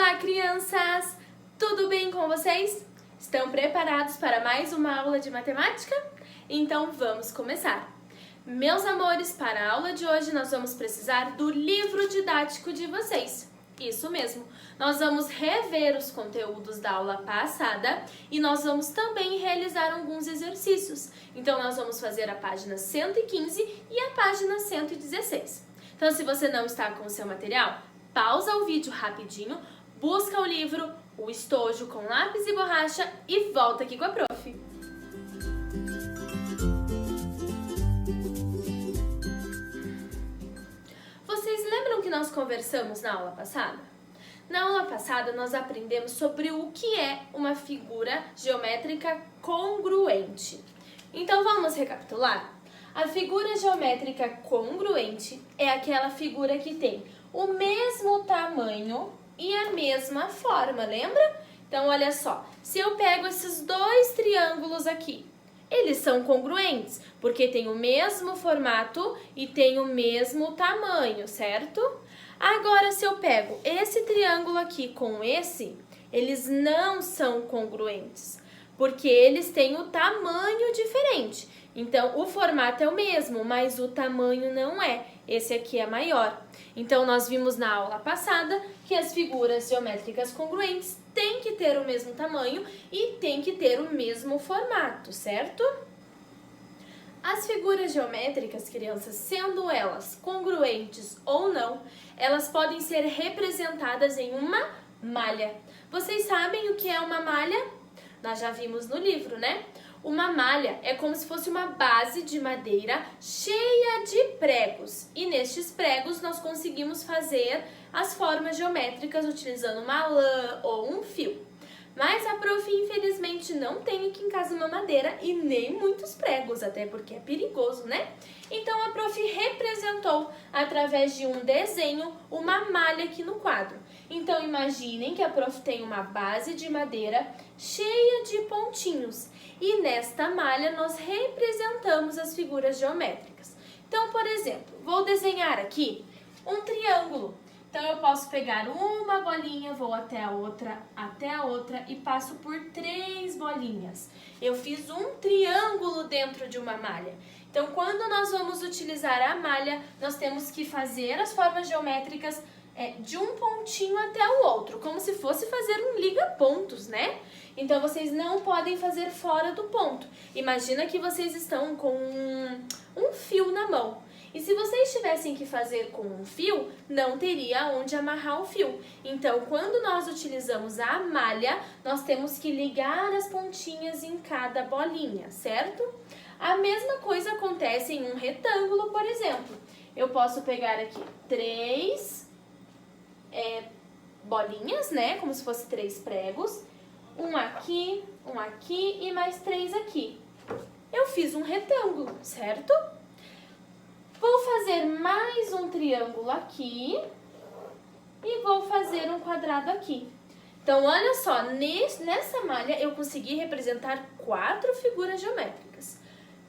Olá, crianças! Tudo bem com vocês? Estão preparados para mais uma aula de matemática? Então vamos começar! Meus amores, para a aula de hoje nós vamos precisar do livro didático de vocês. Isso mesmo, nós vamos rever os conteúdos da aula passada e nós vamos também realizar alguns exercícios. Então nós vamos fazer a página 115 e a página 116. Então se você não está com o seu material, pausa o vídeo rapidinho, busca o livro, o estojo com lápis e borracha e volta aqui com a prof. Vocês lembram que nós conversamos na aula passada? Na aula passada nós aprendemos sobre o que é uma figura geométrica congruente. Então vamos recapitular? A figura geométrica congruente é aquela figura que tem o mesmo tamanho e a mesma forma, lembra? Então olha só, se eu pego esses dois triângulos aqui, eles são congruentes, porque tem o mesmo formato e tem o mesmo tamanho, certo? Agora, se eu pego esse triângulo aqui com esse, eles não são congruentes, porque eles têm o tamanho diferente. Então, o formato é o mesmo, mas o tamanho não é. Esse aqui é maior. Então, nós vimos na aula passada que as figuras geométricas congruentes têm que ter o mesmo tamanho e têm que ter o mesmo formato, certo? As figuras geométricas, crianças, sendo elas congruentes ou não, elas podem ser representadas em uma malha. Vocês sabem o que é uma malha? Nós já vimos no livro, né? Uma malha é como se fosse uma base de madeira cheia de pregos. E nestes pregos nós conseguimos fazer as formas geométricas utilizando uma lã ou um fio. Mas a prof, infelizmente, não tem aqui em casa uma madeira e nem muitos pregos, até porque é perigoso, né? Então a prof representou, através de um desenho, uma malha aqui no quadro. Então imaginem que a prof tem uma base de madeira cheia de pontinhos. E nesta malha nós representamos as figuras geométricas. Então, por exemplo, vou desenhar aqui um triângulo. Então, eu posso pegar uma bolinha, vou até a outra e passo por 3 bolinhas. Eu fiz um triângulo dentro de uma malha. Então, quando nós vamos utilizar a malha, nós temos que fazer as formas geométricas de um pontinho até o outro, como se fosse fazer um liga-pontos, né? Então, vocês não podem fazer fora do ponto. Imagina que vocês estão com um fio na mão. E se vocês tivessem que fazer com um fio, não teria onde amarrar o fio. Então, quando nós utilizamos a malha, nós temos que ligar as pontinhas em cada bolinha, certo? A mesma coisa acontece em um retângulo, por exemplo. Eu posso pegar aqui 3 bolinhas, né? Como se fosse 3 pregos. Um aqui e mais 3 aqui. Eu fiz um retângulo, certo? Vou fazer mais um triângulo aqui e vou fazer um quadrado aqui. Então, olha só, nessa malha eu consegui representar 4 figuras geométricas.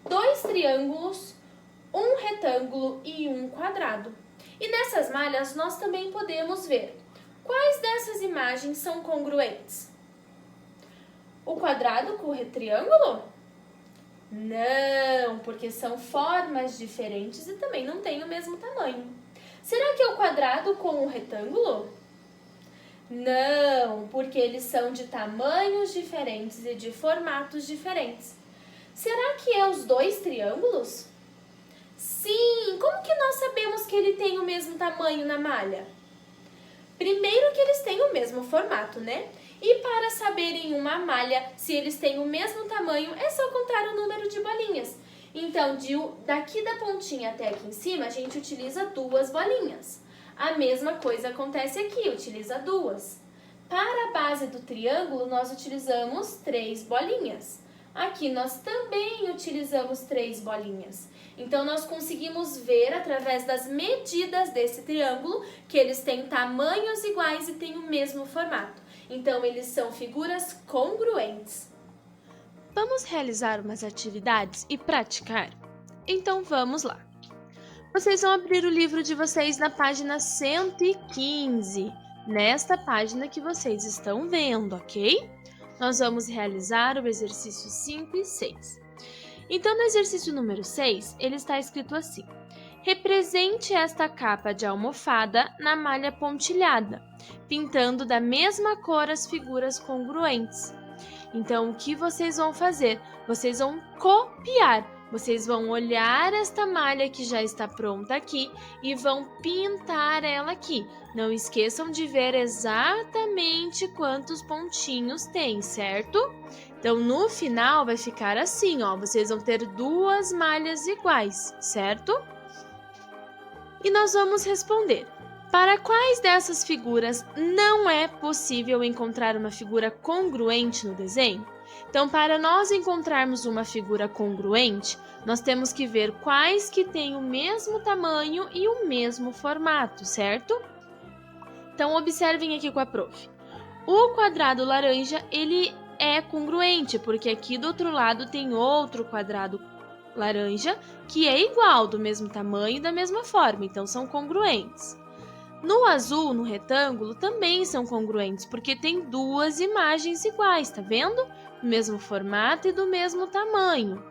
2 triângulos, um retângulo e um quadrado. E nessas malhas nós também podemos ver quais dessas imagens são congruentes. O quadrado com o triângulo? Não, porque são formas diferentes e também não têm o mesmo tamanho. Será que é o quadrado com o retângulo? Não, porque eles são de tamanhos diferentes e de formatos diferentes. Será que é os 2 triângulos? Sim, como que nós sabemos que ele tem o mesmo tamanho na malha? Primeiro que eles têm o mesmo formato, né? E para saber em uma malha se eles têm o mesmo tamanho, é só contar o número de bolinhas. Então, daqui da pontinha até aqui em cima, a gente utiliza 2 bolinhas. A mesma coisa acontece aqui, utiliza 2. Para a base do triângulo, nós utilizamos 3 bolinhas. Aqui nós também utilizamos 3 bolinhas. Então, nós conseguimos ver, através das medidas desse triângulo, que eles têm tamanhos iguais e têm o mesmo formato. Então, eles são figuras congruentes. Vamos realizar umas atividades e praticar? Então, vamos lá. Vocês vão abrir o livro de vocês na página 115. nesta página que vocês estão vendo, ok? Nós vamos realizar o exercício 5 e 6. Então, no exercício número 6, ele está escrito assim: represente esta capa de almofada na malha pontilhada, pintando da mesma cor as figuras congruentes. Então, o que vocês vão fazer? Vocês vão copiar. Vocês vão olhar esta malha que já está pronta aqui e vão pintar ela aqui. Não esqueçam de ver exatamente quantos pontinhos tem, certo? Então, no final vai ficar assim, ó. Vocês vão ter duas malhas iguais, certo? E nós vamos responder. Para quais dessas figuras não é possível encontrar uma figura congruente no desenho? Então, para nós encontrarmos uma figura congruente, nós temos que ver quais que têm o mesmo tamanho e o mesmo formato, certo? Então, observem aqui com a prof. O quadrado laranja, ele é congruente, porque aqui do outro lado tem outro quadrado laranja que é igual, do mesmo tamanho e da mesma forma, então são congruentes. No azul, no retângulo, também são congruentes, porque tem duas imagens iguais, tá vendo? Do mesmo formato e do mesmo tamanho.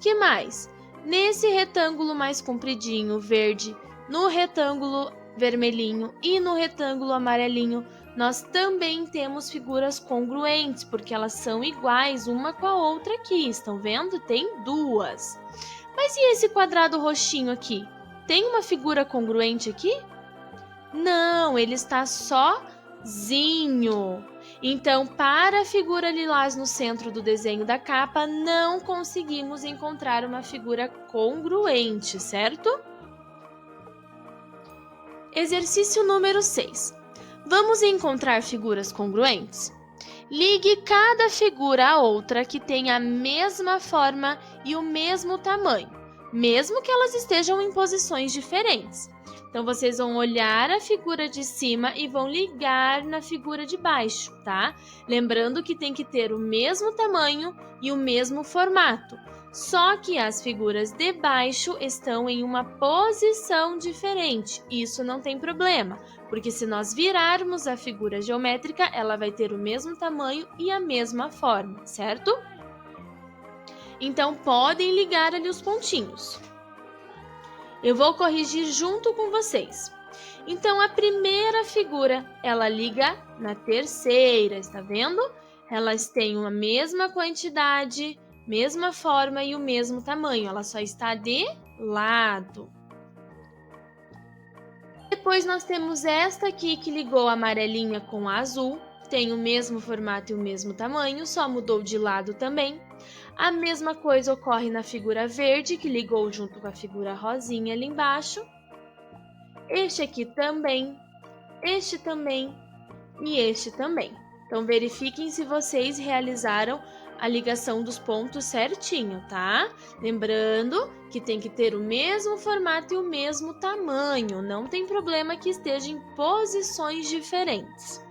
Que mais? Nesse retângulo mais compridinho, verde, no retângulo vermelhinho e no retângulo amarelinho, nós também temos figuras congruentes, porque elas são iguais uma com a outra aqui, estão vendo? Tem duas. Mas e esse quadrado roxinho aqui? Tem uma figura congruente aqui? Não, ele está sozinho. Então, para a figura lilás no centro do desenho da capa, não conseguimos encontrar uma figura congruente, certo? Exercício número 6. Vamos encontrar figuras congruentes? Ligue cada figura a outra que tenha a mesma forma e o mesmo tamanho, mesmo que elas estejam em posições diferentes. Então, vocês vão olhar a figura de cima e vão ligar na figura de baixo, tá? Lembrando que tem que ter o mesmo tamanho e o mesmo formato. Só que as figuras de baixo estão em uma posição diferente. Isso não tem problema, porque se nós virarmos a figura geométrica, ela vai ter o mesmo tamanho e a mesma forma, certo? Então, podem ligar ali os pontinhos. Eu vou corrigir junto com vocês. Então, a primeira figura, ela liga na terceira, está vendo? Elas têm a mesma quantidade, mesma forma e o mesmo tamanho. Ela só está de lado. Depois, nós temos esta aqui que ligou a amarelinha com a azul. Tem o mesmo formato e o mesmo tamanho, só mudou de lado também. A mesma coisa ocorre na figura verde, que ligou junto com a figura rosinha ali embaixo. Este aqui também, este também e este também. Então, verifiquem se vocês realizaram a ligação dos pontos certinho, tá? Lembrando que tem que ter o mesmo formato e o mesmo tamanho. Não tem problema que esteja em posições diferentes.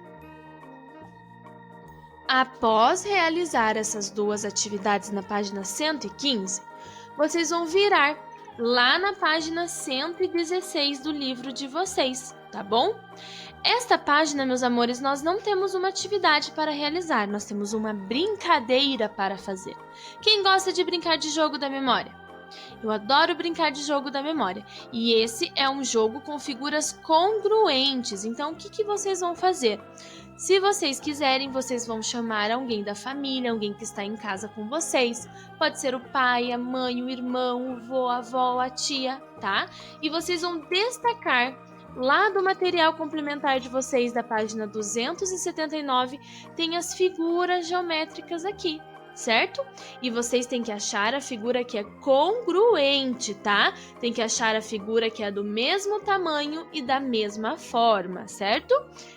Após realizar essas duas atividades na página 115, vocês vão virar lá na página 116 do livro de vocês, tá bom? Esta página, meus amores, nós não temos uma atividade para realizar, nós temos uma brincadeira para fazer. Quem gosta de brincar de jogo da memória? Eu adoro brincar de jogo da memória. E esse é um jogo com figuras congruentes. Então, o que vocês vão fazer? Se vocês quiserem, vocês vão chamar alguém da família, alguém que está em casa com vocês. Pode ser o pai, a mãe, o irmão, o vô, a avó, a tia, tá? E vocês vão destacar lá do material complementar de vocês, da página 279, tem as figuras geométricas aqui, certo? E vocês têm que achar a figura que é congruente, tá? Tem que achar a figura que é do mesmo tamanho e da mesma forma, certo?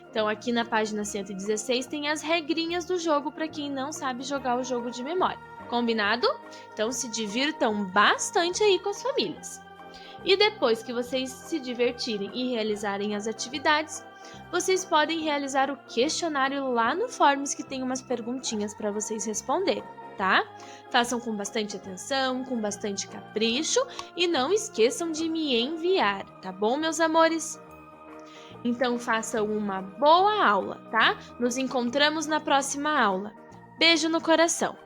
Então, aqui na página 116 tem as regrinhas do jogo para quem não sabe jogar o jogo de memória. Combinado? Então, se divirtam bastante aí com as famílias. E depois que vocês se divertirem e realizarem as atividades, vocês podem realizar o questionário lá no Forms, que tem umas perguntinhas para vocês responderem, tá? Façam com bastante atenção, com bastante capricho e não esqueçam de me enviar, tá bom, meus amores? Então façam uma boa aula, tá? Nos encontramos na próxima aula. Beijo no coração!